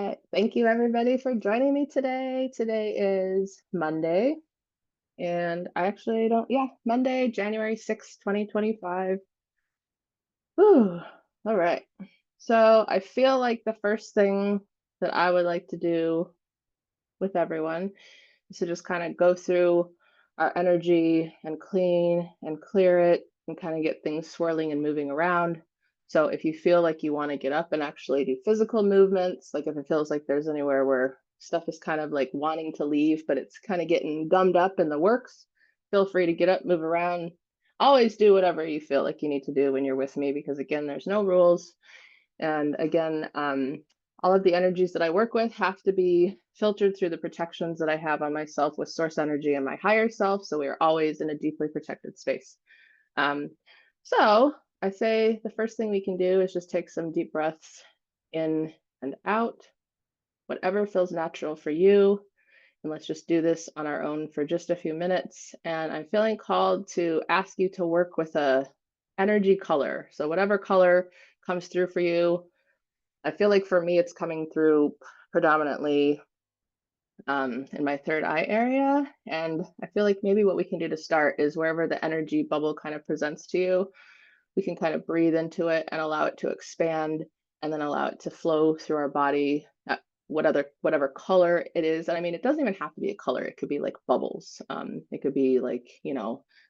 right. Thank you, everybody, for joining me today. Today is Monday, and I actually don't, yeah, Monday, January 6th, 2025. Whew. All right. So I feel like the first thing that I would like to do with everyone is to just kind of go through our energy and clean and clear it and kind of get things swirling and moving around. So if you feel like you want to get up and actually do physical movements, like if it feels like there's anywhere where stuff is kind of like wanting to leave, but it's kind of getting gummed up in the works, feel free to get up, move around. Always do whatever you feel like you need to do when you're with me, because again, there's no rules. And again, all of the energies that I work with have to be filtered through the protections that I have on myself with source energy and my higher self. So we are always in a deeply protected space. Um, so I say the first thing we can do is just take some deep breaths in and out, whatever feels natural for you. And let's just do this on our own for just a few minutes. And I'm feeling called to ask you to work with a energy color. So whatever color comes through for you. I feel like for me, it's coming through predominantly in my third eye area. And I feel like maybe what we can do to start is wherever the energy bubble kind of presents to you, we can kind of breathe into it and allow it to expand and then allow it to flow through our body at whatever color it is. And I mean, it doesn't even have to be a color. It could be like bubbles. It could be like,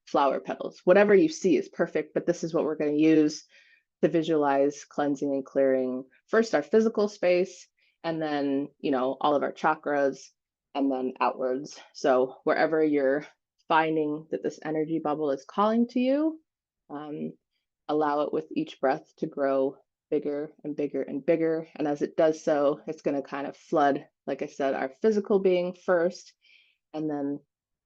flower petals. Whatever you see is perfect, but this is what we're going to use to visualize cleansing and clearing first our physical space, and then, all of our chakras, and then outwards. So wherever you're finding that this energy bubble is calling to you, um, allow it with each breath to grow bigger and bigger and bigger. And as it does so, it's going to kind of flood, like I said, our physical being first, and then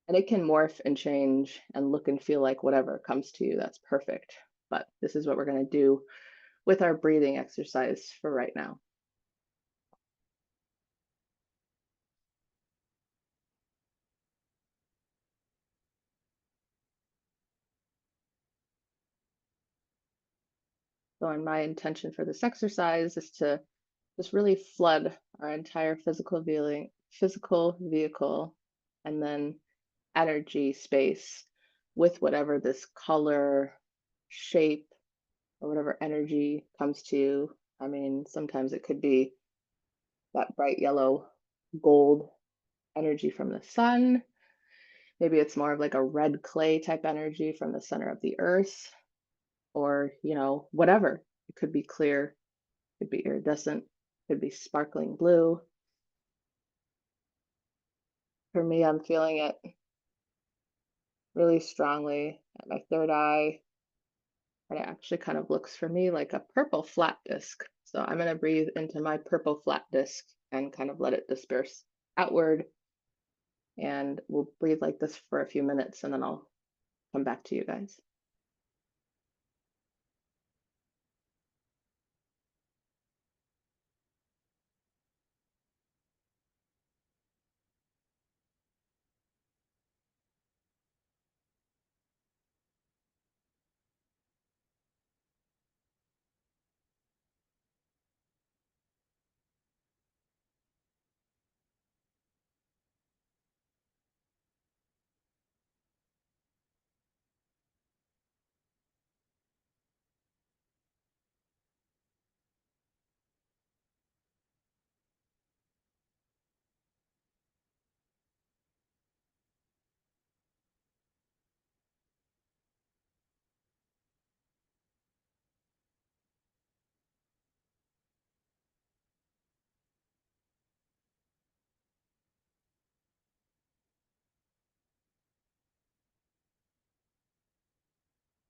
and it can morph and change and look and feel like whatever comes to you. That's perfect. But this is what we're going to do with our breathing exercise for right now. So, and my intention for this exercise is to just really flood our entire physical vehicle, and then energy space with whatever this color, shape, or whatever energy comes to you. I mean, sometimes it could be that bright yellow gold energy from the sun. Maybe it's more of like a red clay type energy from the center of the earth, or, whatever. It could be clear, could be iridescent, could be sparkling blue. For me, I'm feeling it really strongly at my third eye. And it actually kind of looks for me like a purple flat disc. So I'm going to breathe into my purple flat disc and kind of let it disperse outward. And we'll breathe like this for a few minutes, and then I'll come back to you guys.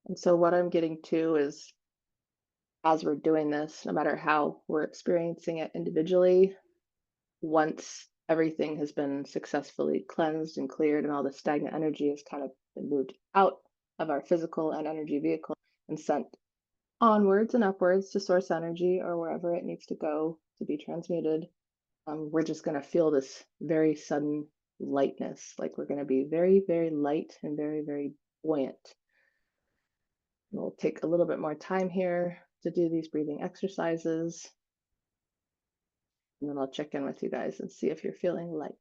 And so, what I'm getting to is, as we're doing this, no matter how we're experiencing it individually, once everything has been successfully cleansed and cleared and all the stagnant energy has kind of been moved out of our physical and energy vehicle and sent onwards and upwards to source energy or wherever it needs to go to be transmuted, we're just going to feel this very sudden lightness. Like we're going to be very, very light and very, very buoyant. And we'll take a little bit more time here to do these breathing exercises. And then I'll check in with you guys and see if you're feeling light.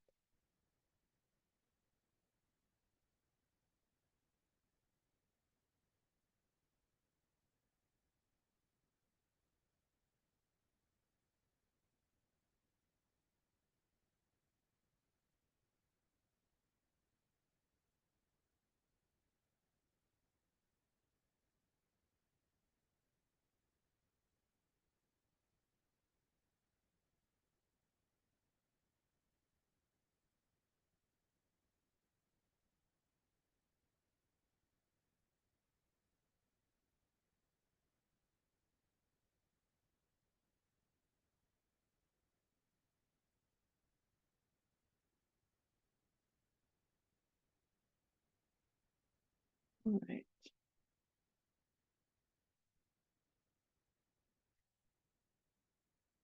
All right.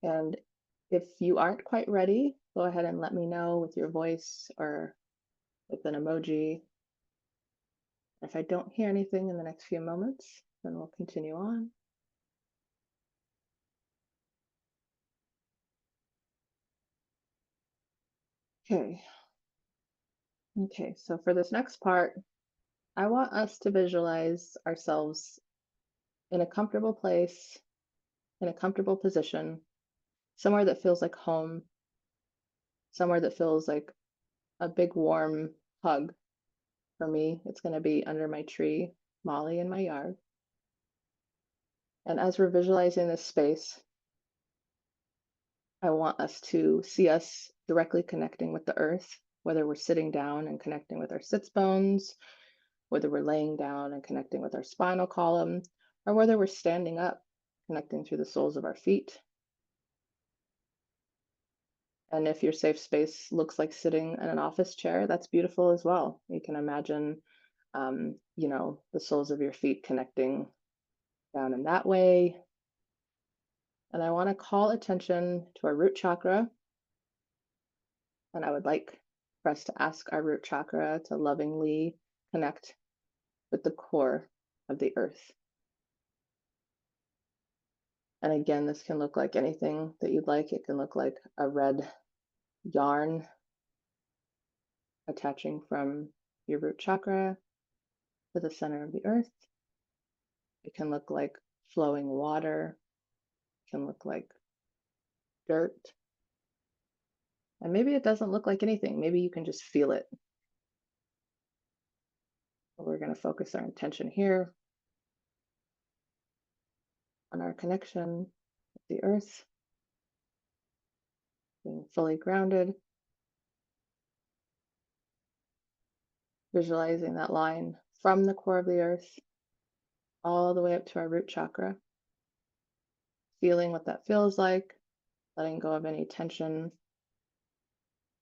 And if you aren't quite ready, go ahead and let me know with your voice or with an emoji. If I don't hear anything in the next few moments, then we'll continue on. Okay. Okay, so for this next part, I want us to visualize ourselves in a comfortable place, in a comfortable position, somewhere that feels like home, somewhere that feels like a big warm hug. For me, it's going to be under my tree, Molly, in my yard. And as we're visualizing this space, I want us to see us directly connecting with the earth, whether we're sitting down and connecting with our sits bones, whether we're laying down and connecting with our spinal column, or whether we're standing up, connecting through the soles of our feet. And if your safe space looks like sitting in an office chair, that's beautiful as well. You can imagine, the soles of your feet connecting down in that way. And I want to call attention to our root chakra. And I would like for us to ask our root chakra to lovingly connect with the core of the earth. And again, this can look like anything that you'd like. It can look like a red yarn attaching from your root chakra to the center of the earth. It can look like flowing water. It can look like dirt. And maybe it doesn't look like anything. Maybe you can just feel it. But we're going to focus our intention here on our connection with the earth, being fully grounded, visualizing that line from the core of the earth all the way up to our root chakra, feeling what that feels like, letting go of any tension,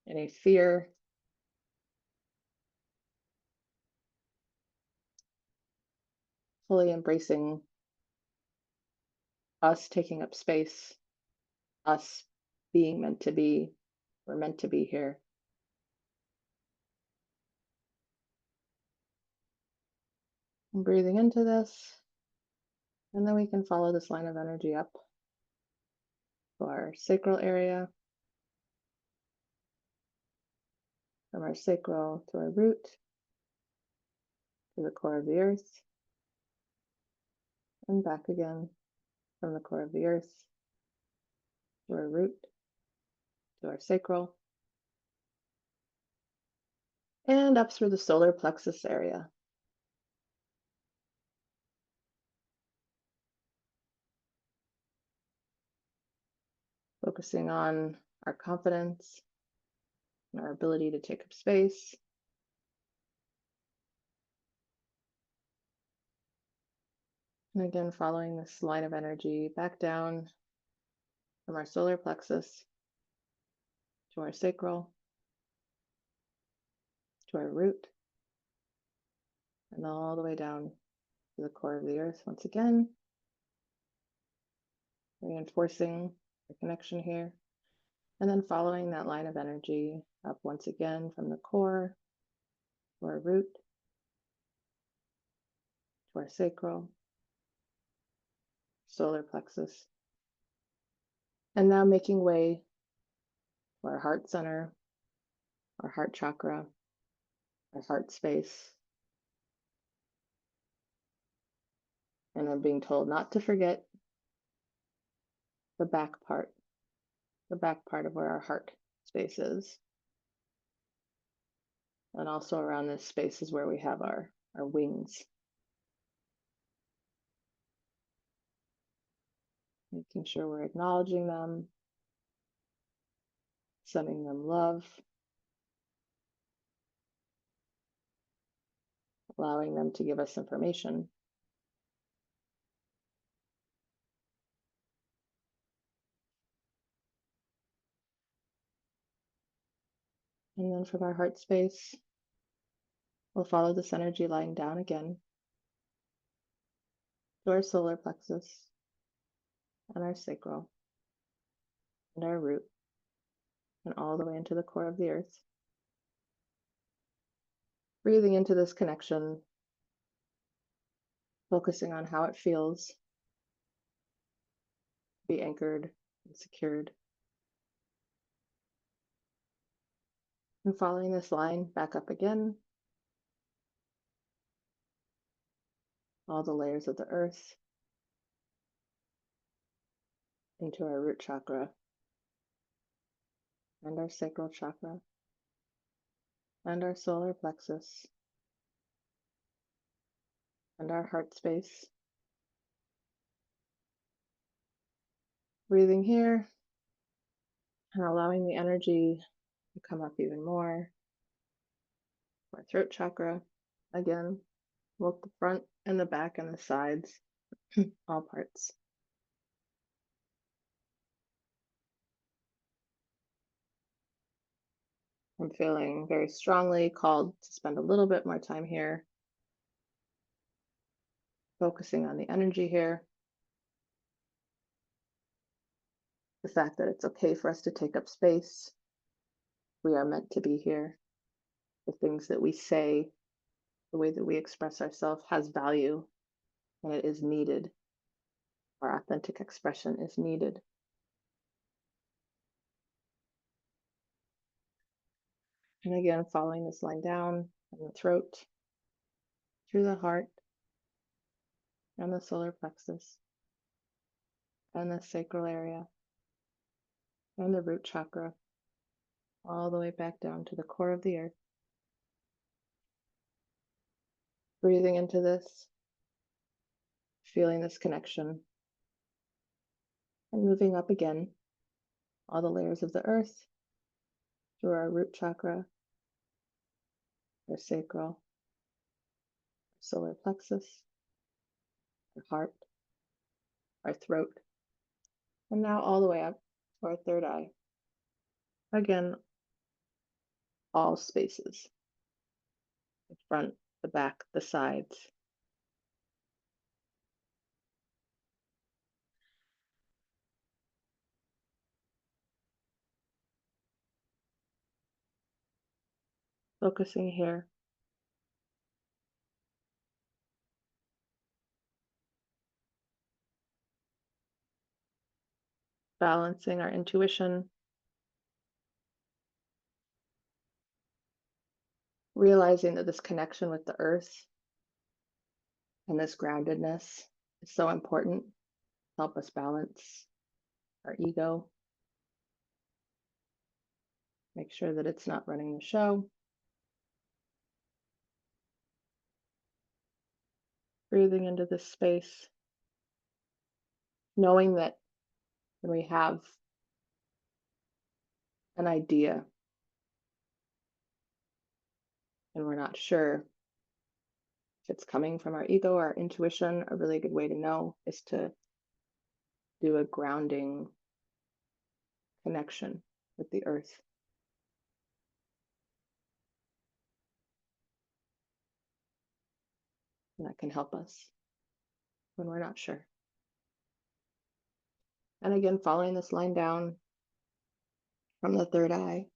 any fear, fully embracing us taking up space, us being meant to be. We're meant to be here. And breathing into this, and then we can follow this line of energy up to our sacral area, from our sacral to our root, to the core of the earth, and back again from the core of the earth to our root, to our sacral, and up through the solar plexus area. Focusing on our confidence and our ability to take up space. And again, following this line of energy back down from our solar plexus to our sacral, to our root, and all the way down to the core of the earth once again, reinforcing the connection here. And then following that line of energy up once again from the core to our root, to our sacral, solar plexus. And now making way our heart center, our heart chakra, our heart space. And I'm being told not to forget the back part of where our heart space is. And also around this space is where we have our wings. Making sure we're acknowledging them, sending them love, allowing them to give us information. And then from our heart space, we'll follow this energy line down again to our solar plexus and our sacral and our root and all the way into the core of the earth. Breathing into this connection, focusing on how it feels to be anchored and secured. And following this line back up again, all the layers of the earth into our root chakra and our sacral chakra and our solar plexus and our heart space. Breathing here and allowing the energy to come up even more. Our throat chakra, again, both the front and the back and the sides, all parts. I'm feeling very strongly called to spend a little bit more time here, focusing on the energy here. The fact that it's okay for us to take up space. We are meant to be here. The things that we say, the way that we express ourselves has value and it is needed. Our authentic expression is needed. And again, following this line down from the throat, through the heart, and the solar plexus, and the sacral area, and the root chakra, all the way back down to the core of the earth. Breathing into this, feeling this connection, and moving up again, all the layers of the earth, through our root chakra, our sacral, our solar plexus, our heart, our throat, and now all the way up to our third eye. Again, all spaces, the front, the back, the sides. Focusing here. Balancing our intuition. Realizing that this connection with the earth and this groundedness is so important to help us balance our ego. Make sure that it's not running the show. Breathing into this space. Knowing that when we have an idea and we're not sure if it's coming from our ego or our intuition, a really good way to know is to do a grounding connection with the earth. And that can help us when we're not sure. And again, following this line down from the third eye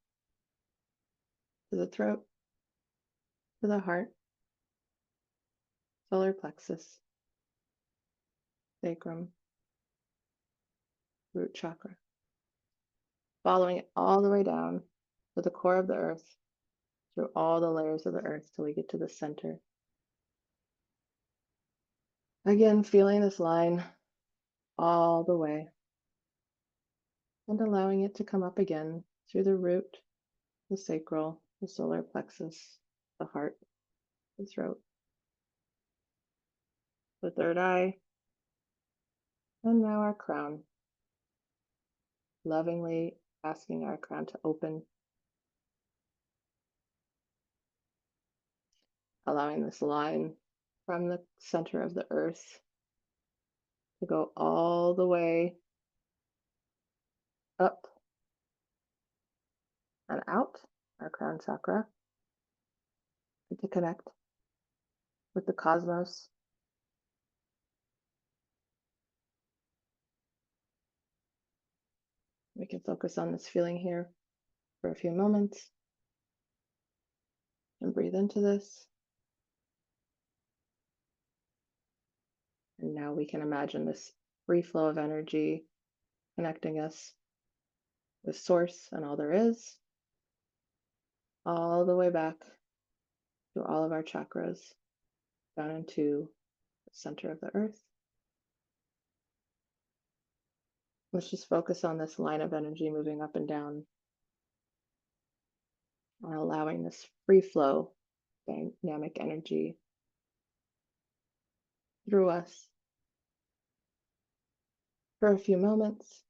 to the throat, to the heart, solar plexus, sacrum, root chakra. following it all the way down to the core of the earth, through all the layers of the earth till we get to the center. Again, feeling this line all the way and allowing it to come up again through the root, the sacral, the solar plexus, the heart, the throat, the third eye, and now our crown. Lovingly asking our crown to open, allowing this line from the center of the earth to go all the way up and out our crown chakra, and to connect with the cosmos. We can focus on this feeling here for a few moments and breathe into this. And now we can imagine this free flow of energy connecting us with Source and all there is, all the way back to all of our chakras, down into the center of the earth. Let's just focus on this line of energy moving up and down and allowing this free flow dynamic energy through us for a few moments,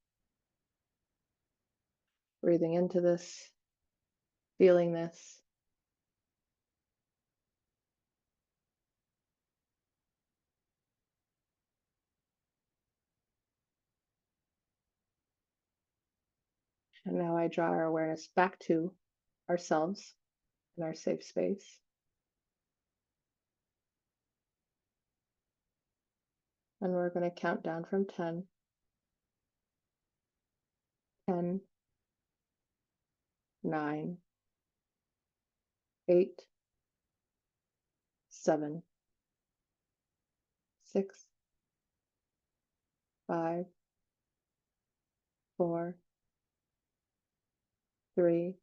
breathing into this, feeling this. And now I draw our awareness back to ourselves in our safe space. And we're going to count down from 10. 10, 9, 8, 7, 6, 5, 4, 3,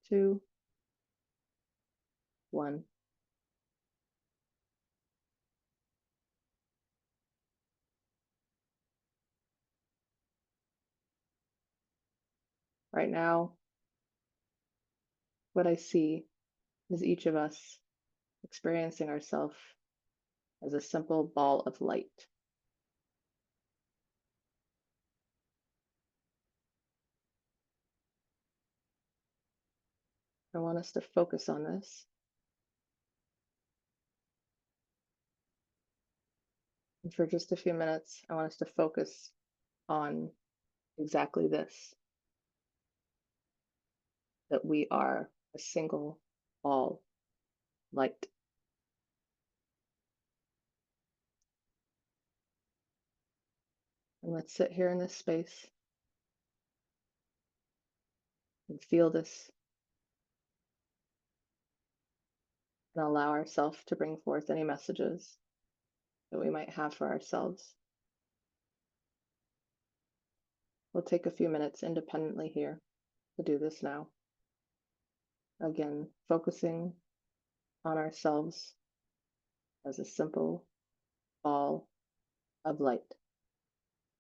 2, 1. Right now, what I see is each of us experiencing ourselves as a simple ball of light. I want us to focus on this. And for just a few minutes, I want us to focus on exactly this, that we are a single ball light. And let's sit here in this space and feel this and allow ourselves to bring forth any messages that we might have for ourselves. We'll take a few minutes independently here to do this now. Again, focusing on ourselves as a simple ball of light.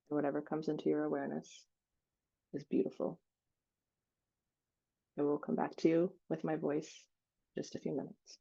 And whatever comes into your awareness is beautiful. I will come back to you with my voice in just a few minutes.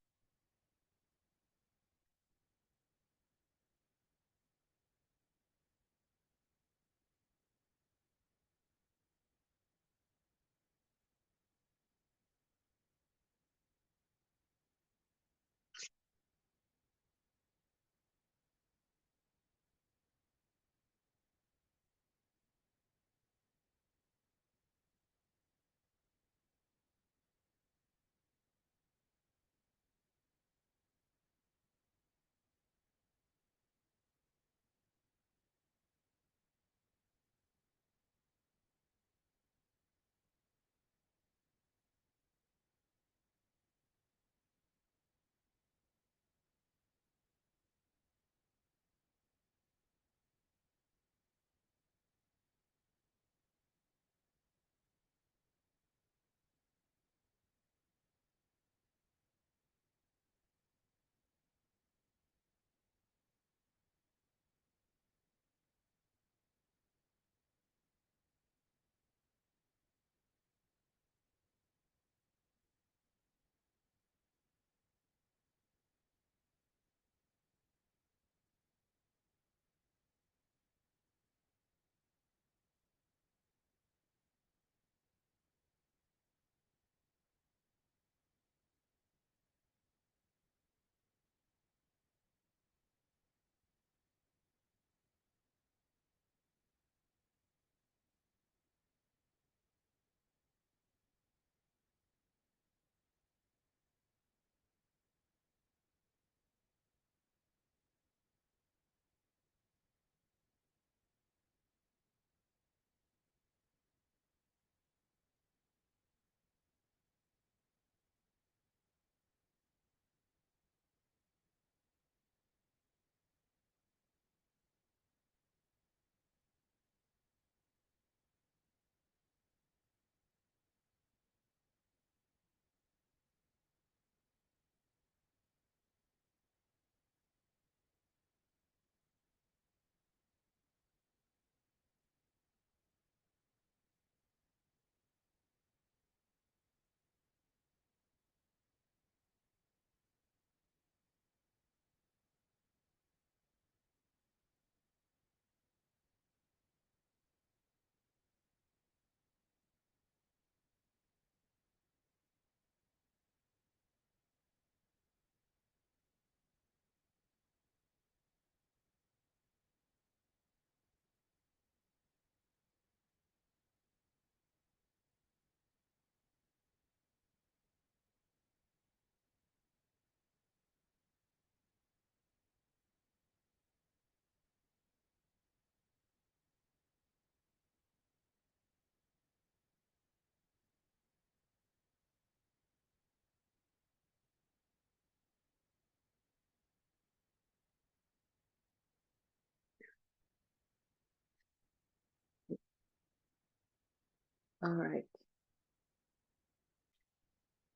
All right.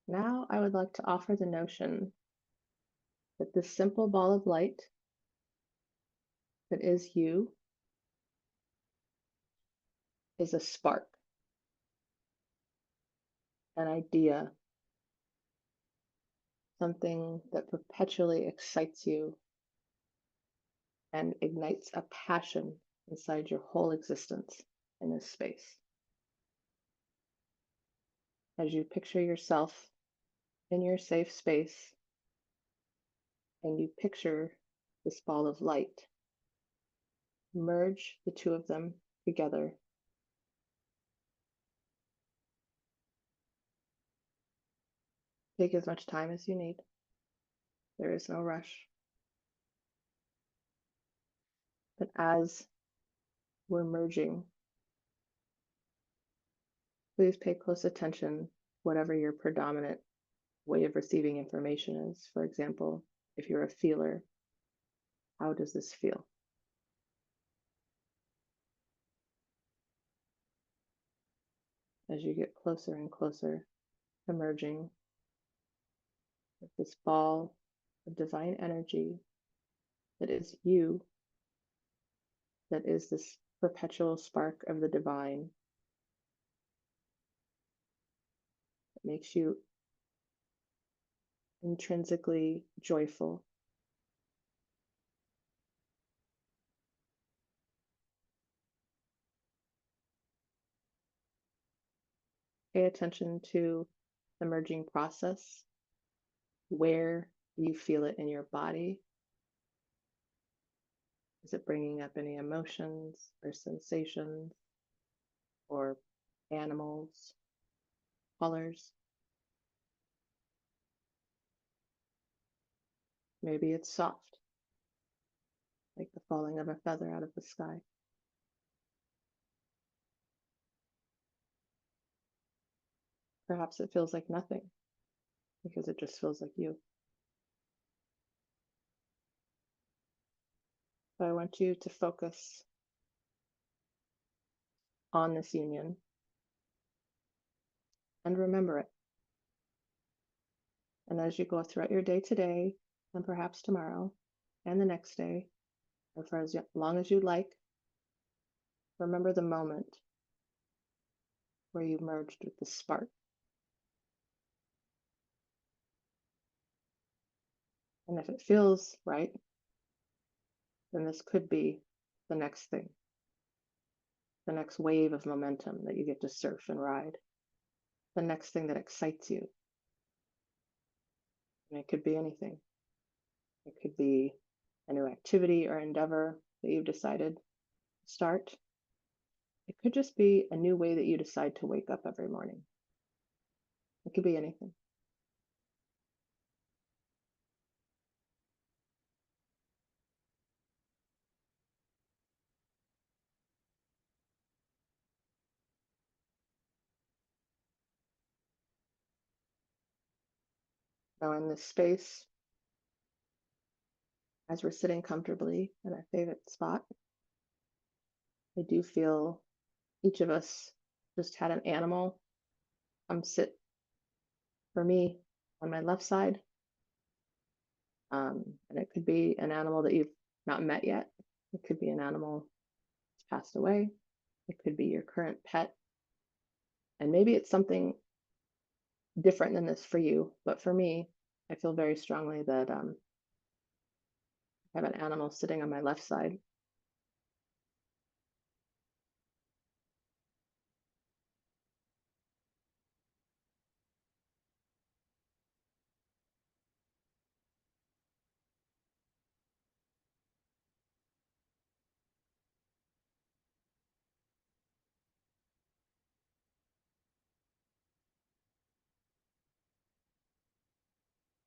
Now I would like to offer the notion that this simple ball of light that is you is a spark, an idea, something that perpetually excites you and ignites a passion inside your whole existence in this space. As you picture yourself in your safe space and you picture this ball of light, merge the two of them together. Take as much time as you need. There is no rush. But as we're merging, please pay close attention, whatever your predominant way of receiving information is. For example, if you're a feeler, how does this feel? As you get closer and closer to merging with this ball of divine energy that is you, that is this perpetual spark of the divine, that makes you intrinsically joyful. Pay attention to the merging process, where you feel it in your body. Is it bringing up any emotions or sensations or animals, colors? Maybe it's soft, like the falling of a feather out of the sky. Perhaps it feels like nothing because it just feels like you. But I want you to focus on this union and remember it. And as you go throughout your day today, and perhaps tomorrow, and the next day, or for as long as you like, remember the moment where you merged with the spark. And if it feels right, then this could be the next thing, the next wave of momentum that you get to surf and ride, the next thing that excites you. And it could be anything. It could be a new activity or endeavor that you've decided to start. It could just be a new way that you decide to wake up every morning. It could be anything. Now, in this space, as we're sitting comfortably in our favorite spot, I do feel each of us just had an animal sit for me on my left side. And it could be an animal that you've not met yet. It could be an animal that's passed away. It could be your current pet. And maybe it's something different than this for you. But for me, I feel very strongly that I have an animal sitting on my left side.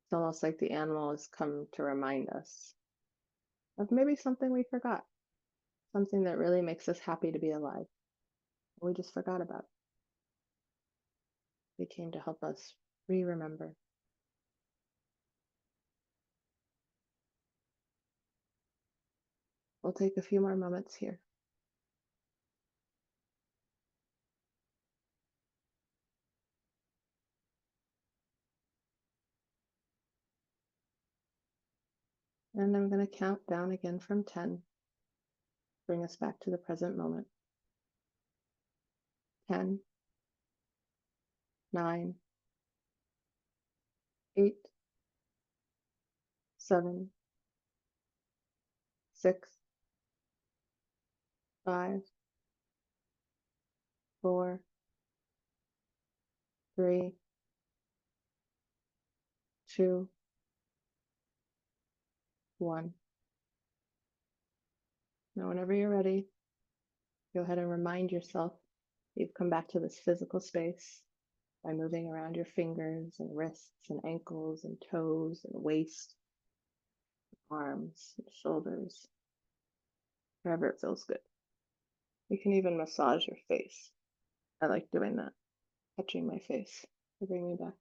It's almost like the animal has come to remind us of maybe something we forgot, something that really makes us happy to be alive. We just forgot about. They came to help us remember. We'll take a few more moments here. And I'm going to count down again from 10. Bring us back to the present moment. 10, 9, 8, 7, 6, 5, 4, 3, 2, 1. Now, whenever you're ready, go ahead and remind yourself you've come back to this physical space by moving around your fingers and wrists and ankles and toes and waist, arms, and shoulders, wherever it feels good. You can even massage your face. I like doing that, touching my face to bring me back.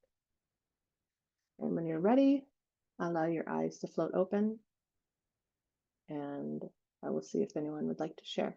And when you're ready, allow your eyes to float open, and I will see if anyone would like to share.